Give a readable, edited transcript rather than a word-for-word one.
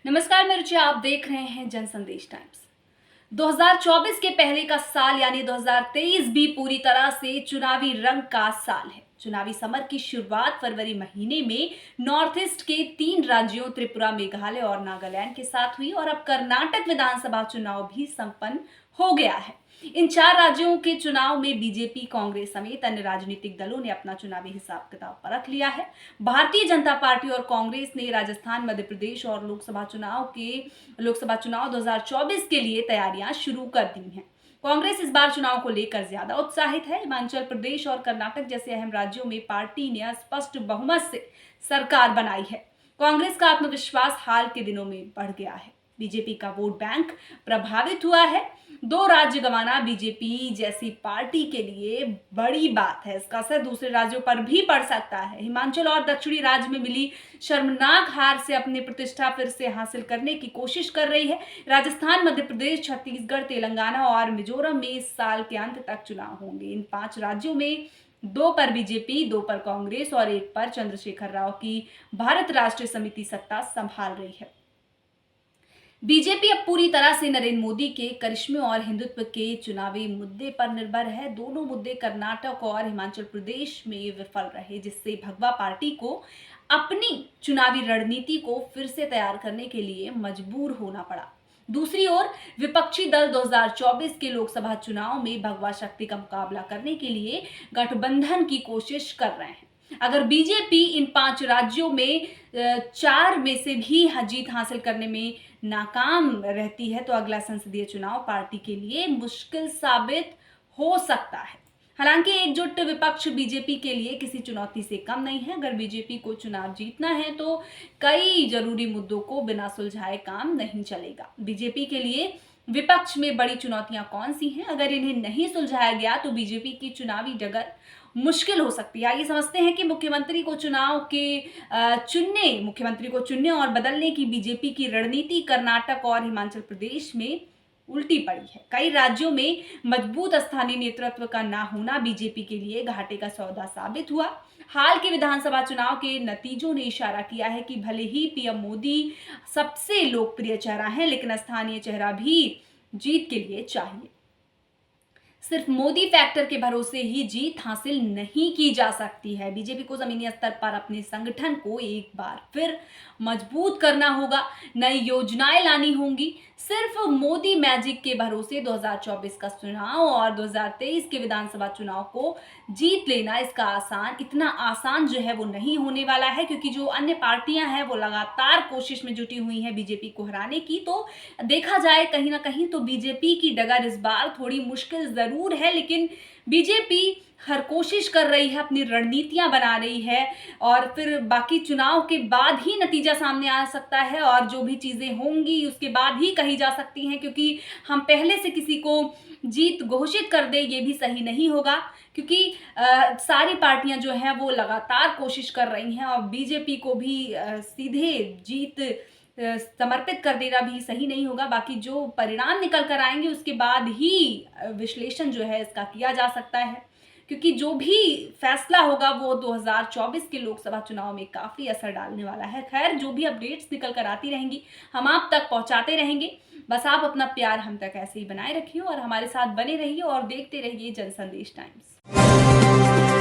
नमस्कार, मैं रुचि। आप देख रहे हैं जन संदेश टाइम्स। 2024 के पहले का साल यानी 2023 भी पूरी तरह से चुनावी रंग का साल है। चुनावी समर की शुरुआत फरवरी महीने में नॉर्थ ईस्ट के 3 राज्यों त्रिपुरा, मेघालय और नागालैंड के साथ हुई और अब कर्नाटक विधानसभा चुनाव भी संपन्न हो गया है। इन 4 राज्यों के चुनाव में बीजेपी, कांग्रेस समेत अन्य राजनीतिक दलों ने अपना चुनावी हिसाब किताब परख लिया है। भारतीय जनता पार्टी और कांग्रेस ने राजस्थान, मध्य प्रदेश और लोकसभा चुनाव 2024 के लिए तैयारियां शुरू कर दी हैं। कांग्रेस इस बार चुनाव को लेकर ज्यादा उत्साहित है। हिमाचल प्रदेश और कर्नाटक जैसे अहम राज्यों में पार्टी ने स्पष्ट बहुमत से सरकार बनाई है। कांग्रेस का आत्मविश्वास हाल के दिनों में बढ़ गया है। बीजेपी का वोट बैंक प्रभावित हुआ है। 2 राज्य गंवाना बीजेपी जैसी पार्टी के लिए बड़ी बात है। इसका असर दूसरे राज्यों पर भी पड़ सकता है। हिमाचल और दक्षिणी राज्य में मिली शर्मनाक हार से अपनी प्रतिष्ठा फिर से हासिल करने की कोशिश कर रही है। राजस्थान, मध्य प्रदेश, छत्तीसगढ़, तेलंगाना और मिजोरम में इस साल के अंत तक चुनाव होंगे। इन 5 राज्यों में 2 पर बीजेपी, 2 पर कांग्रेस और 1 पर चंद्रशेखर राव की भारत राष्ट्रीय समिति सत्ता संभाल रही है। बीजेपी अब पूरी तरह से नरेंद्र मोदी के करिश्मे और हिंदुत्व के चुनावी मुद्दे पर निर्भर है। दोनों मुद्दे कर्नाटक और हिमाचल प्रदेश में विफल रहे, जिससे भगवा पार्टी को अपनी चुनावी रणनीति को फिर से तैयार करने के लिए मजबूर होना पड़ा। दूसरी ओर विपक्षी दल 2024 के लोकसभा चुनाव में भगवा शक्ति का मुकाबला करने के लिए गठबंधन की कोशिश कर रहे हैं। अगर बीजेपी इन 5 राज्यों में 4 में से भी जीत हासिल करने में नाकाम रहती है तो अगला संसदीय चुनाव पार्टी के लिए मुश्किल साबित हो सकता है। हालांकि एकजुट विपक्ष बीजेपी के लिए किसी चुनौती से कम नहीं है। अगर बीजेपी को चुनाव जीतना है तो कई जरूरी मुद्दों को बिना सुलझाए काम नहीं चलेगा। बीजेपी के लिए विपक्ष में बड़ी चुनौतियां कौन सी हैं? अगर इन्हें नहीं सुलझाया गया तो बीजेपी की चुनावी डगर मुश्किल हो सकती है। आइए समझते हैं कि मुख्यमंत्री को चुनने और बदलने की बीजेपी की रणनीति कर्नाटक और हिमाचल प्रदेश में उल्टी पड़ी है। कई राज्यों में मजबूत स्थानीय नेतृत्व का ना होना बीजेपी के लिए घाटे का सौदा साबित हुआ। हाल के विधानसभा चुनाव के नतीजों ने इशारा किया है कि भले ही पीएम मोदी सबसे लोकप्रिय चेहरा है, लेकिन स्थानीय चेहरा भी जीत के लिए चाहिए। सिर्फ मोदी फैक्टर के भरोसे ही जीत हासिल नहीं की जा सकती है। बीजेपी को जमीनी स्तर पर अपने संगठन को एक बार फिर मजबूत करना होगा, नई योजनाएं लानी होंगी। सिर्फ मोदी मैजिक के भरोसे 2024 का चुनाव और 2023 के विधानसभा चुनाव को जीत लेना इतना आसान जो है वो नहीं होने वाला है, क्योंकि जो अन्य पार्टियां हैं वो लगातार कोशिश में जुटी हुई हैं बीजेपी को हराने की। तो देखा जाए कहीं ना कहीं तो बीजेपी की डगर इस बार थोड़ी मुश्किल जरूर है, लेकिन बीजेपी हर कोशिश कर रही है, अपनी रणनीतियां बना रही है और फिर बाकी चुनाव के बाद ही नतीजा सामने आ सकता है और जो भी चीजें होंगी उसके बाद ही कही जा सकती हैं, क्योंकि हम पहले से किसी को जीत घोषित कर दे ये भी सही नहीं होगा, क्योंकि सारी पार्टियां जो हैं वो लगातार कोशिश कर रही हैं और बीजेपी को भी सीधे जीत समर्पित कर देना भी सही नहीं होगा। बाकी जो परिणाम निकल कर आएंगे उसके बाद ही विश्लेषण जो है इसका किया जा सकता है, क्योंकि जो भी फैसला होगा वो 2024 के लोकसभा चुनाव में काफी असर डालने वाला है। खैर, जो भी अपडेट्स निकल कर आती रहेंगी हम आप तक पहुंचाते रहेंगे। बस आप अपना प्यार हम तक ऐसे ही बनाए रखिए और हमारे साथ बने रहिए और देखते रहिए जन संदेश टाइम्स।